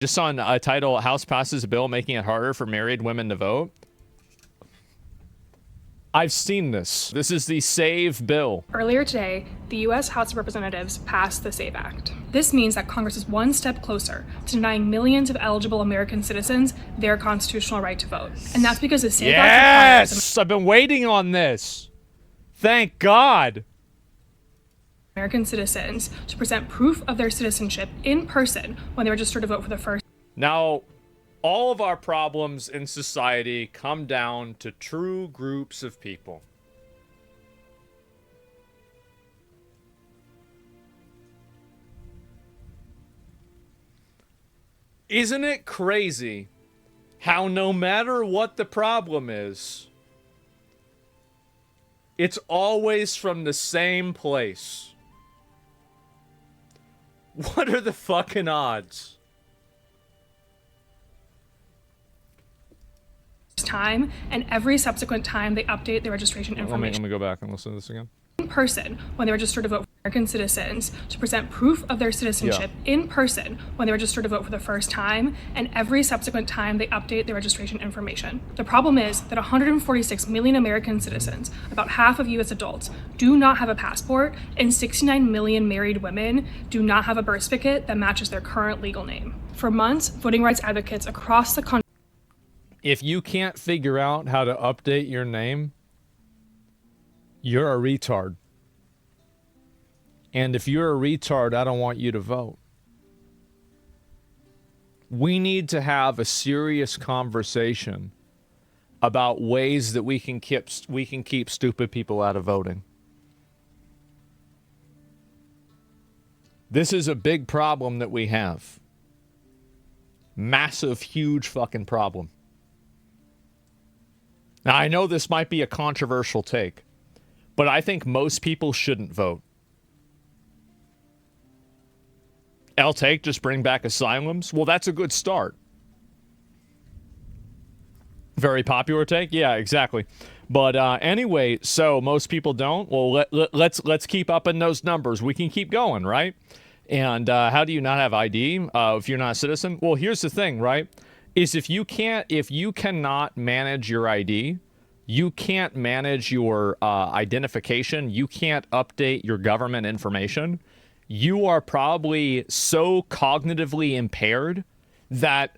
Just on a title, House passes a bill making it harder for married women to vote. I've seen this. This is the SAVE bill. Earlier today, the U.S. House of Representatives passed the SAVE Act. This means that Congress is one step closer to denying millions of eligible American citizens their constitutional right to vote. And that's because the SAVE Act requires... Yes! I've been waiting on this. Thank God. American citizens to present proof of their citizenship in person when they register to vote for the first. Now, all of our problems in society come down to true groups of people. Isn't it crazy how no matter what the problem is, it's always from the same place? What are the fucking odds? Time and every subsequent time they update their registration information. Let me go back and listen to this again. In person when they register to vote for American citizens to present proof of their citizenship in person when they register to vote for the first time and every subsequent time they update their registration information. The problem is that 146 million American citizens, about half of U.S. adults, do not have a passport, and 69 million married women do not have a birth certificate that matches their current legal name. For months, voting rights advocates across the country. If you can't figure out how to update your name, you're a retard. And if you're a retard, I don't want you to vote. We need to have a serious conversation about ways that we can keep stupid people out of voting. This is a big problem that we have. Massive, huge fucking problem. Now, I know this might be a controversial take, but I think most people shouldn't vote. Take, just bring back asylums? Well, that's a good start. Very popular take? Yeah, exactly. But anyway, so most people don't? Well, let's keep up in those numbers. We can keep going, right? And how do you not have ID if you're not a citizen? Well, here's the thing, right? Is if you cannot manage your ID, you can't manage your identification, you can't update your government information, you are probably so cognitively impaired that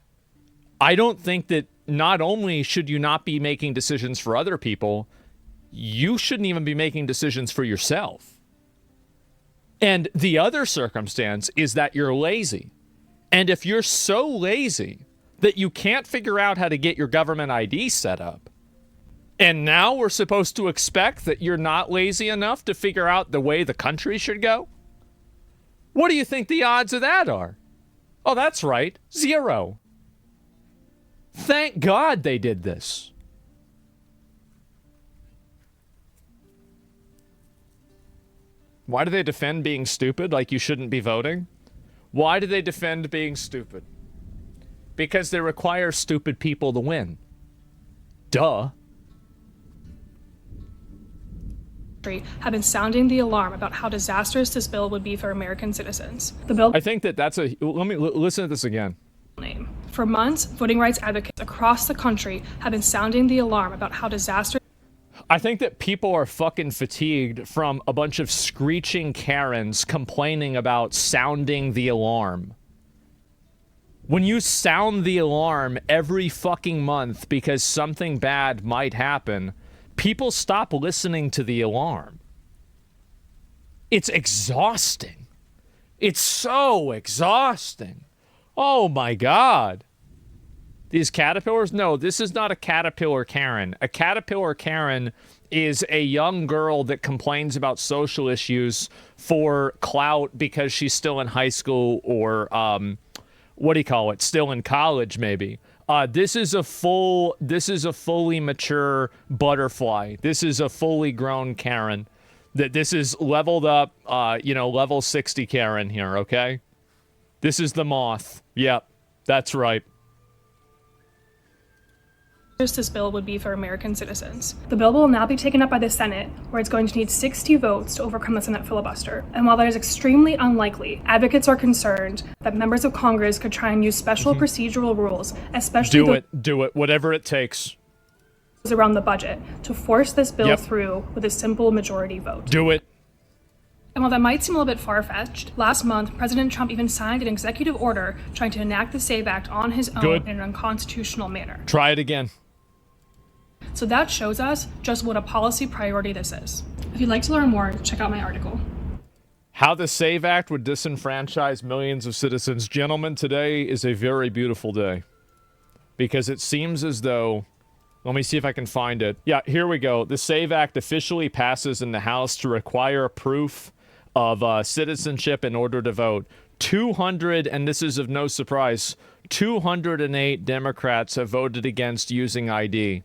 I don't think that not only should you not be making decisions for other people, you shouldn't even be making decisions for yourself. And the other circumstance is that you're lazy. And if you're so lazy that you can't figure out how to get your government ID set up, and now we're supposed to expect that you're not lazy enough to figure out the way the country should go? What do you think the odds of that are? Oh, that's right, 0. Thank God they did this. Why do they defend being stupid, like you shouldn't be voting? Why do they defend being stupid? Because they require stupid people to win. Duh. Have been sounding the alarm about how disastrous this bill would be for American citizens. The bill... I think that's a... Let me listen to this again. For months, voting rights advocates across the country have been sounding the alarm about how disastrous... I think that people are fucking fatigued from a bunch of screeching Karens complaining about sounding the alarm. When you sound the alarm every fucking month because something bad might happen, people stop listening to the alarm. It's exhausting. It's so exhausting. Oh my God. These caterpillars? No, this is not a caterpillar Karen. A caterpillar Karen is a young girl that complains about social issues for clout because she's still in high school or, what do you call it? Still in college, maybe. This is a fully mature butterfly. This is a fully grown Karen. This is leveled up, level 60 Karen here, okay? This is the moth. Yep, that's right. this bill would be for American citizens. The bill will now be taken up by the Senate, where it's going to need 60 votes to overcome the Senate filibuster. And while that is extremely unlikely, advocates are concerned that members of Congress could try and use special procedural rules, especially do it, whatever it takes. Around the budget, to force this bill through with a simple majority vote. Do it. And while that might seem a little bit far-fetched, last month, President Trump even signed an executive order trying to enact the SAVE Act on his own in an unconstitutional manner. Try it again. So that shows us just what a policy priority this is. If you'd like to learn more, check out my article. How the SAVE Act would disenfranchise millions of citizens. Gentlemen, today is a very beautiful day because it seems as though, let me see if I can find it. Yeah, here we go. The SAVE Act officially passes in the House to require proof of citizenship in order to vote. 200, and this is of no surprise, 208 Democrats have voted against using ID.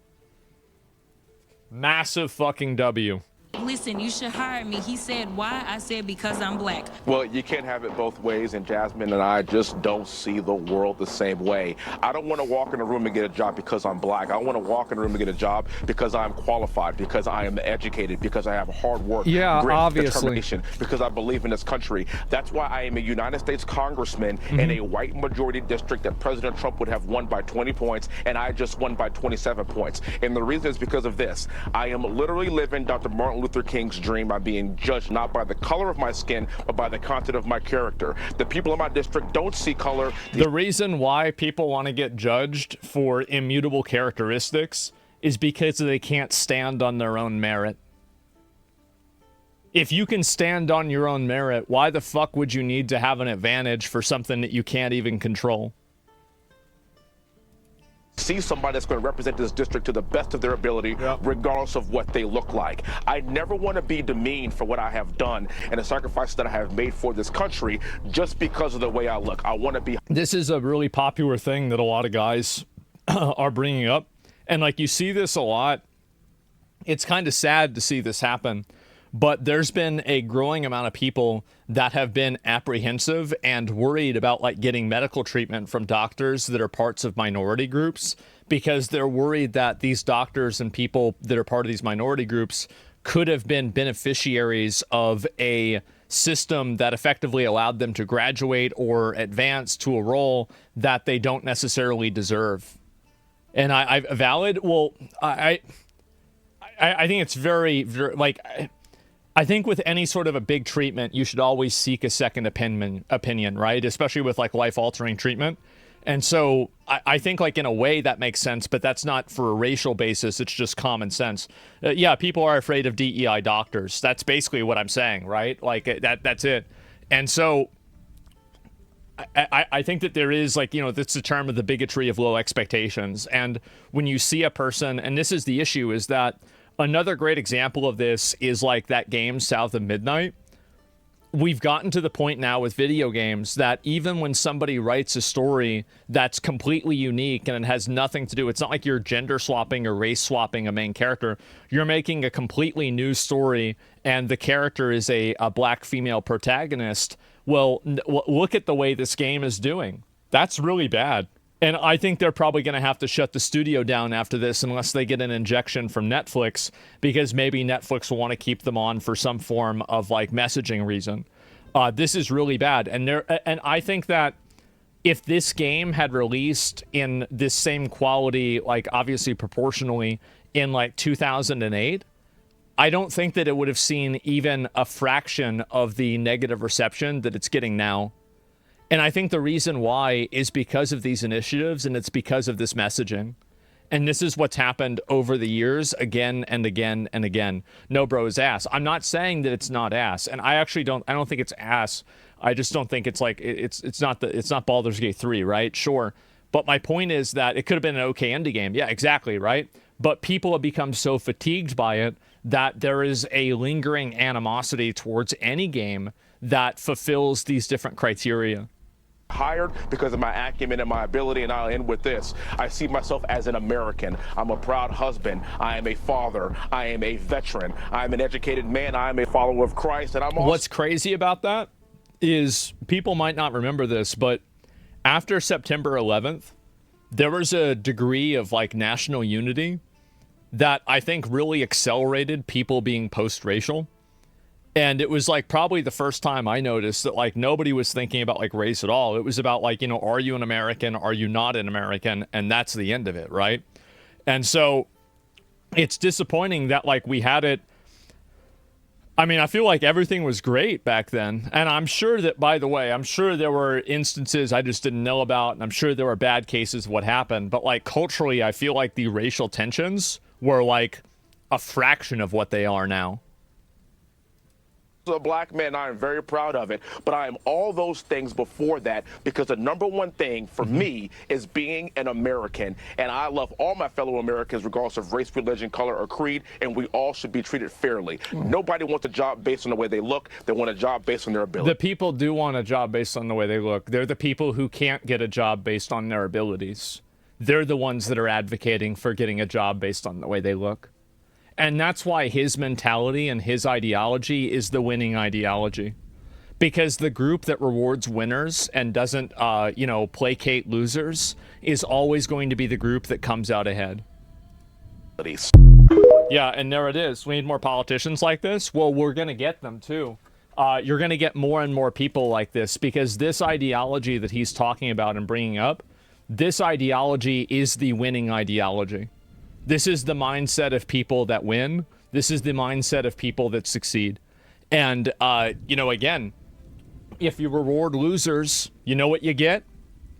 Massive fucking W. Listen, you should hire me. He said, why? I said, because I'm black. Well, you can't have it both ways, and Jasmine and I just don't see the world the same way. I don't want to walk in a room and get a job because I'm black. I want to walk in a room and get a job because I'm qualified, because I am educated, because I have hard work, grit, determination, because I believe in this country. That's why I am a United States congressman in a white majority district that President Trump would have won by 20 points, and I just won by 27 points. And the reason is because of this. I am literally living Dr. Martin Luther King's dream. I'm being judged not by the color of my skin, but by the content of my character. The people in my district don't see color. The reason why people want to get judged for immutable characteristics is because they can't stand on their own merit. If you can stand on your own merit, why the fuck would you need to have an advantage for something that you can't even control? See somebody that's going to represent this district to the best of their ability, regardless of what they look like. I never want to be demeaned for what I have done and the sacrifices that I have made for this country just because of the way I look. I want to be. This is a really popular thing that a lot of guys are bringing up. And like you see this a lot. It's kind of sad to see this happen. But there's been a growing amount of people that have been apprehensive and worried about like getting medical treatment from doctors that are parts of minority groups because they're worried that these doctors and people that are part of these minority groups could have been beneficiaries of a system that effectively allowed them to graduate or advance to a role that they don't necessarily deserve. And I think it's very, very like. I think with any sort of a big treatment, you should always seek a second opinion, right? Especially with like life-altering treatment. And so I think like in a way that makes sense, but that's not for a racial basis. It's just common sense. Yeah, people are afraid of DEI doctors. That's basically what I'm saying, right? Like that's it. And so I think that there is like, you know, that's the term of the bigotry of low expectations. And when you see a person, and this is the issue, is that another great example of this is like that game South of Midnight. We've gotten to the point now with video games that even when somebody writes a story that's completely unique and it has nothing to do, it's not like you're gender swapping or race swapping a main character. You're making a completely new story and the character is a black female protagonist. Well, look at the way this game is doing. That's really bad. And I think they're probably going to have to shut the studio down after this unless they get an injection from Netflix, because maybe Netflix will want to keep them on for some form of like messaging reason. This is really bad. And I think that if this game had released in this same quality, like obviously proportionally in like 2008, I don't think that it would have seen even a fraction of the negative reception that it's getting now. And I think the reason why is because of these initiatives, and it's because of this messaging. And this is what's happened over the years again and again and again. No, bro, is ass. I'm not saying that it's not ass. And I don't think it's ass. I just don't think it's like, it's not Baldur's Gate 3, right? Sure. But my point is that it could have been an okay indie game. Yeah, exactly, right? But people have become so fatigued by it that there is a lingering animosity towards any game that fulfills these different criteria. Hired because of my acumen and my ability, and I'll end with this. I see myself as an American. I'm a proud husband. I am a father. I am a veteran. I'm an educated man. I am a follower of Christ, and I'm also— What's crazy about that is people might not remember this, but after September 11th, there was a degree of like national unity that I think really accelerated people being post-racial. And it was like probably the first time I noticed that like nobody was thinking about like race at all. It was about like, you know, are you an American? Are you not an American? And that's the end of it, right? And so it's disappointing that like we had it. I mean, I feel like everything was great back then. And I'm sure that, by the way, I'm sure there were instances I just didn't know about. And I'm sure there were bad cases of what happened. But like culturally, I feel like the racial tensions were like a fraction of what they are now. A black man, I am very proud of it, but I am all those things before that, because the number one thing for me is being an American, and I love all my fellow Americans regardless of race, religion, color, or creed, and we all should be treated fairly. Nobody wants a job based on the way they look. They want a job based on their ability. The people do want a job based on the way they look. They're the people who can't get a job based on their abilities. They're the ones that are advocating for getting a job based on the way they look. And that's why his mentality and his ideology is the winning ideology. Because the group that rewards winners and doesn't, placate losers is always going to be the group that comes out ahead. Yeah, and there it is. We need more politicians like this. Well, we're going to get them, too. You're going to get more and more people like this, because this ideology that he's talking about and bringing up, this ideology is the winning ideology. This is the mindset of people that win. This is the mindset of people that succeed. And, again, if you reward losers, you know what you get?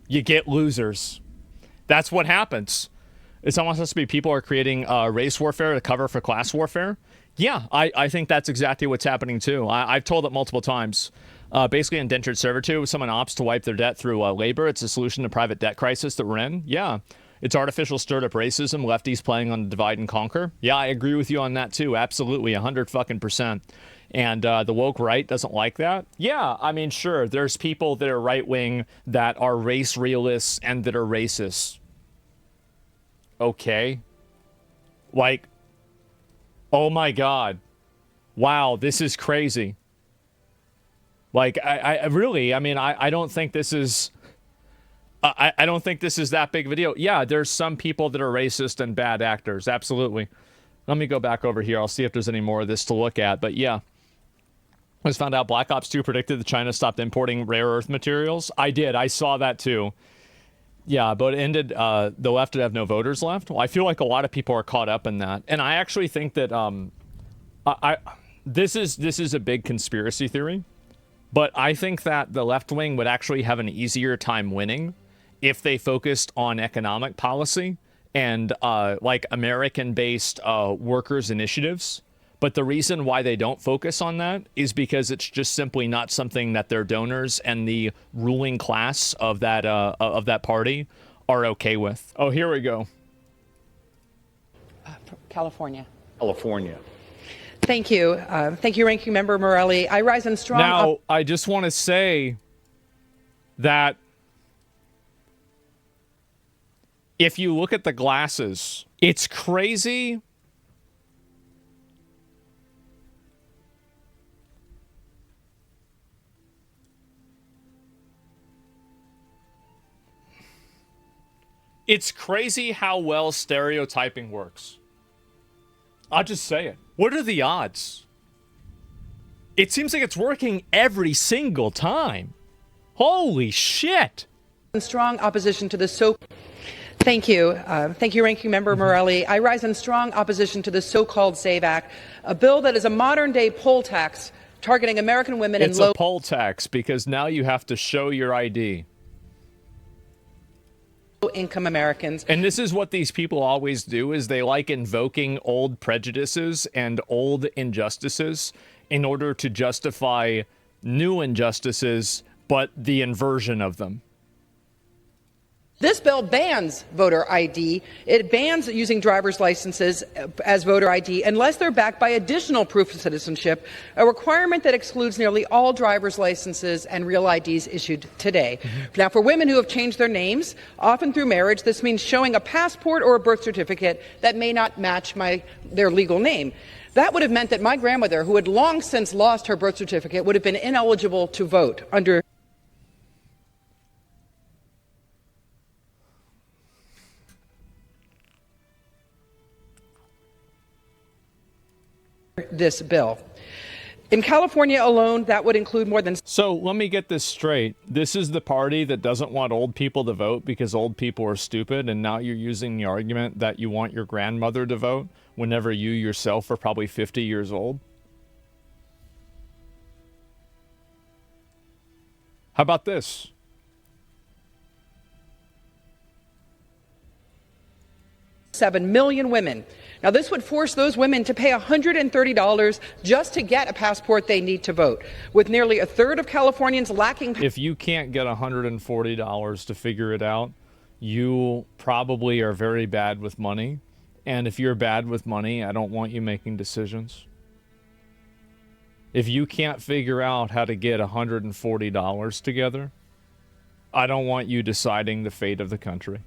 You get losers. That's what happens. It's almost supposed to be people are creating race warfare to cover for class warfare. Yeah, I think that's exactly what's happening, too. I've told it multiple times. Basically, indentured servitude, if someone opts to wipe their debt through labor, it's a solution to private debt crisis that we're in. Yeah. It's artificial stirred up racism, lefties playing on the divide and conquer. Yeah, I agree with you on that too. Absolutely, 100%. And the woke right doesn't like that. Yeah, I mean, sure, there's people that are right wing that are race realists and that are racist. Okay. Like, oh my God. Wow, this is crazy. Like, I really, I don't think this is... I don't think this is that big of a deal. Yeah, there's some people that are racist and bad actors. Absolutely. Let me go back over here. I'll see if there's any more of this to look at. But yeah. I just found out Black Ops 2 predicted that China stopped importing rare earth materials. I did. I saw that too. Yeah, but it ended, the left would have no voters left. Well, I feel like a lot of people are caught up in that. And I actually think that this is a big conspiracy theory. But I think that the left wing would actually have an easier time winning if they focused on economic policy and American-based workers' initiatives. But the reason why they don't focus on that is because it's just simply not something that their donors and the ruling class of that party are okay with. Oh, here we go. California. Thank you. Thank you, Ranking Member Morelli. I rise in strong... Now, I just want to say that if you look at the glasses, it's crazy. It's crazy how well stereotyping works. I'll just say it. What are the odds? It seems like it's working every single time. Holy shit. In strong opposition to the Thank you. Thank you, Ranking Member Morelli. I rise in strong opposition to the so-called SAVE Act, a bill that is a modern-day poll tax targeting American women in low... It's a poll tax because now you have to show your ID. Income Americans. And this is what these people always do, is they like invoking old prejudices and old injustices in order to justify new injustices, but the inversion of them. This bill bans voter ID. It bans using driver's licenses as voter ID unless they're backed by additional proof of citizenship, a requirement that excludes nearly all driver's licenses and real IDs issued today. Now, for women who have changed their names, often through marriage, this means showing a passport or a birth certificate that may not match their legal name. That would have meant that my grandmother, who had long since lost her birth certificate, would have been ineligible to vote under... this bill. In California alone, that would include more than... So let me get this straight. This is the party that doesn't want old people to vote because old people are stupid, and now you're using the argument that you want your grandmother to vote whenever you yourself are probably 50 years old? How about this? $7 million women. Now, this would force those women to pay $130 just to get a passport they need to vote, with nearly a third of Californians lacking... If you can't get $140 to figure it out, you probably are very bad with money. And if you're bad with money, I don't want you making decisions. If you can't figure out how to get $140 together, I don't want you deciding the fate of the country.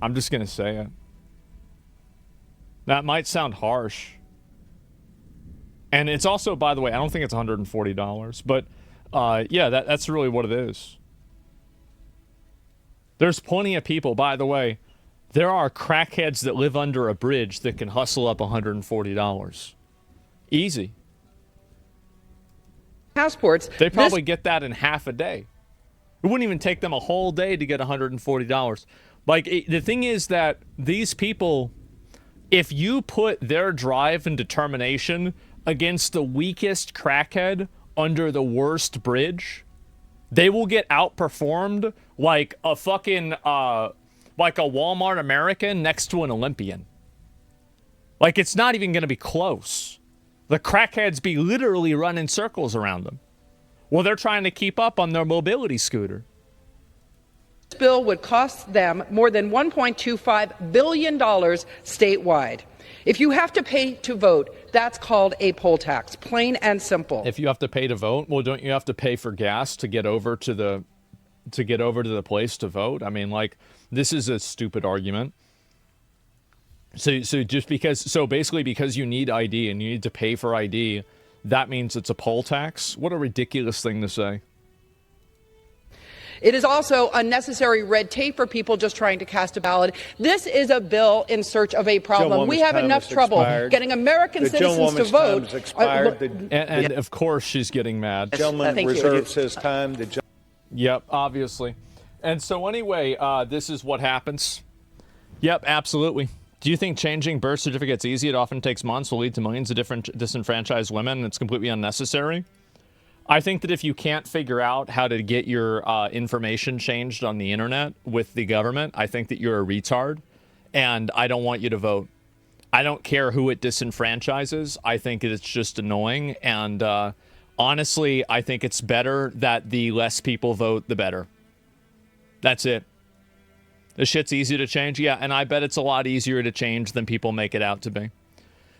I'm just going to say it. That might sound harsh. And it's also, by the way, I don't think it's $140, but yeah, that's really what it is. There's plenty of people, by the way, there are crackheads that live under a bridge that can hustle up $140. Easy. Passports. They probably get that in half a day. It wouldn't even take them a whole day to get $140. Like, the thing is that these people, if you put their drive and determination against the weakest crackhead under the worst bridge, they will get outperformed like a fucking, like a Walmart American next to an Olympian. Like, it's not even going to be close. The crackheads be literally running circles around them. Well, they're trying to keep up on their mobility scooter. This bill would cost them more than $1.25 billion statewide. If you have to pay to vote, that's called a poll tax, plain and simple. If you have to pay to vote, well, don't you have to pay for gas to get over to the place to vote? I mean, like, this is a stupid argument. So basically because you need ID and you need to pay for ID, that means it's a poll tax? What a ridiculous thing to say. It is also unnecessary red tape for people just trying to cast a ballot. This is a bill in search of a problem. We have enough trouble getting American citizens to vote. And of course she's getting mad. The gentleman reserves his time. Yep, obviously. And so anyway, this is what happens. Yep, absolutely. Do you think changing birth certificates easy? It often takes months, will lead to millions of different disenfranchised women, and it's completely unnecessary. I think that if you can't figure out how to get your information changed on the internet with the government, I think that you're a retard, and I don't want you to vote. I don't care who it disenfranchises. I think it's just annoying, and honestly, I think it's better that the less people vote, the better. That's it. The shit's easy to change, yeah, and I bet it's a lot easier to change than people make it out to be.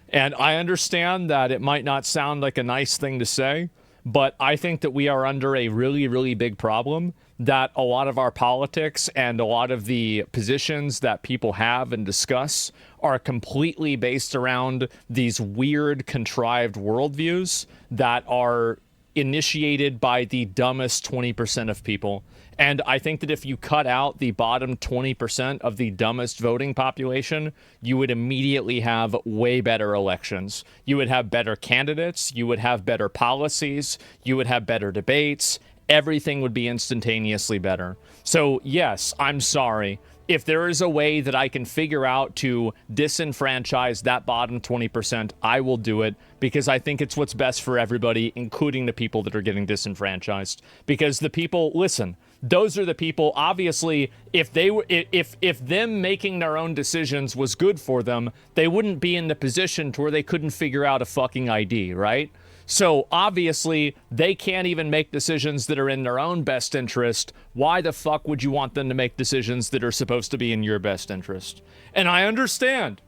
And I understand that it might not sound like a nice thing to say, but I think that we are under a really, really big problem, that a lot of our politics and a lot of the positions that people have and discuss are completely based around these weird, contrived worldviews that are initiated by the dumbest 20% of people. And I think that if you cut out the bottom 20% of the dumbest voting population, you would immediately have way better elections. You would have better candidates. You would have better policies. You would have better debates. Everything would be instantaneously better. So, yes, I'm sorry. If there is a way that I can figure out to disenfranchise that bottom 20%, I will do it, because I think it's what's best for everybody, including the people that are getting disenfranchised. Because the people, listen, those are the people, obviously, if them making their own decisions was good for them, they wouldn't be in the position to where they couldn't figure out a fucking ID, right? So, obviously, they can't even make decisions that are in their own best interest. Why the fuck would you want them to make decisions that are supposed to be in your best interest? And I understand.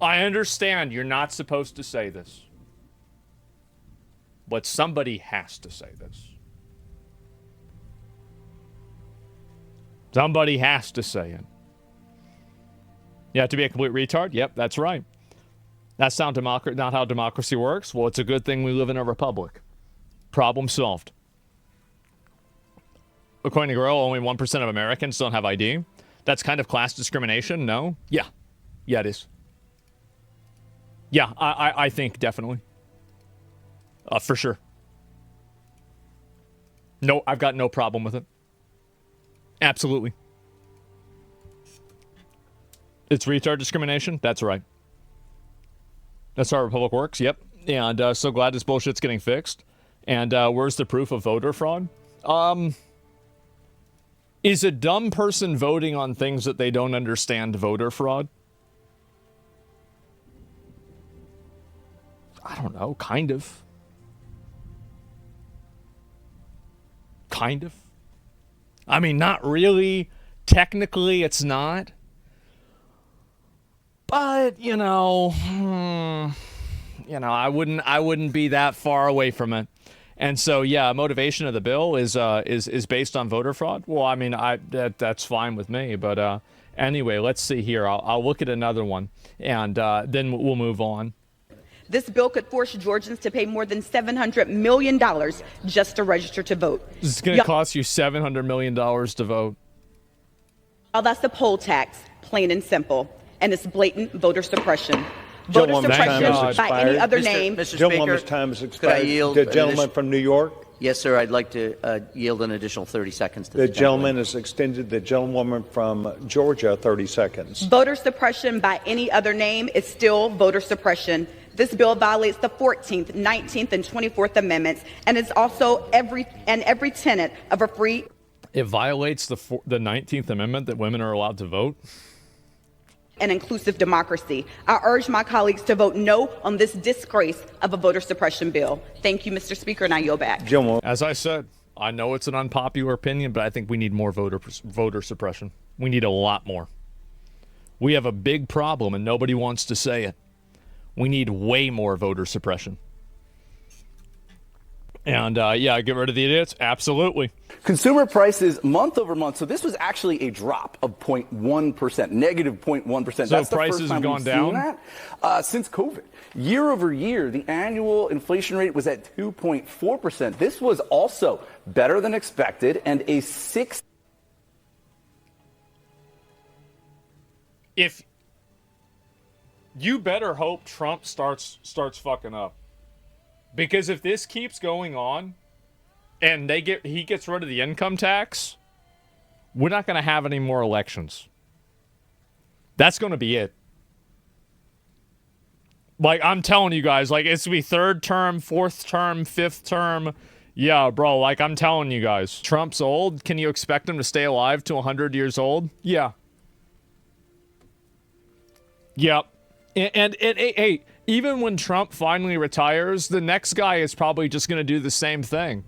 You're not supposed to say this. But somebody has to say this. Somebody has to say it. You have to be a complete retard? Yep, that's right. That's not how democracy works. Well, it's a good thing we live in a republic. Problem solved. According to Grow, only 1% of Americans don't have ID. That's kind of class discrimination, no? Yeah. Yeah, it is. Yeah, I think definitely. For sure. No, I've got no problem with it. Absolutely. It's retard discrimination? That's right. That's how our Republic works, yep. And so glad this bullshit's getting fixed. And where's the proof of voter fraud? Is a dumb person voting on things that they don't understand voter fraud? I don't know, kind of. Kind of. I mean, not really. Technically, it's not. But, I wouldn't be that far away from it. And so, yeah, motivation of the bill is based on voter fraud. Well, I mean, that's fine with me. But anyway, let's see here. I'll look at another one, and then we'll move on. This bill could force Georgians to pay more than $700 million just to register to vote. This is going to cost you $700 million to vote. Oh, that's the poll tax, plain and simple. And it's blatant voter suppression. Voter suppression by any other name. Mr. Gentleman's time has expired. Could I yield? The gentleman from New York? Yes, sir. I'd like to yield an additional 30 seconds to the gentleman has extended. The gentlewoman from Georgia, 30 seconds. Voter suppression by any other name is still voter suppression. This bill violates the 14th, 19th, and 24th Amendments, and it's also every tenet of a free. It violates the 19th Amendment that women are allowed to vote. An inclusive democracy. I urge my colleagues to vote no on this disgrace of a voter suppression bill. Thank you, Mr. Speaker, and I yield back. As I said, I know it's an unpopular opinion, but I think we need more voter suppression. We need a lot more. We have a big problem, and nobody wants to say it. We need way more voter suppression. And, yeah, get rid of the idiots? Absolutely. Consumer prices month over month. So this was actually a drop of 0.1%, negative 0.1%. So that's prices the first time have gone we've down? seen that since COVID. Year over year, the annual inflation rate was at 2.4%. This was also better than expected and a six. If you better hope Trump starts fucking up. Because if this keeps going on and he gets rid of the income tax, we're not going to have any more elections. That's going to be it. Like, I'm telling you guys, like, it's going to be third term, fourth term, fifth term. Yeah, bro, like, I'm telling you guys. Trump's old. Can you expect him to stay alive to 100 years old? Yeah. Yep. And hey, even when Trump finally retires, the next guy is probably just going to do the same thing.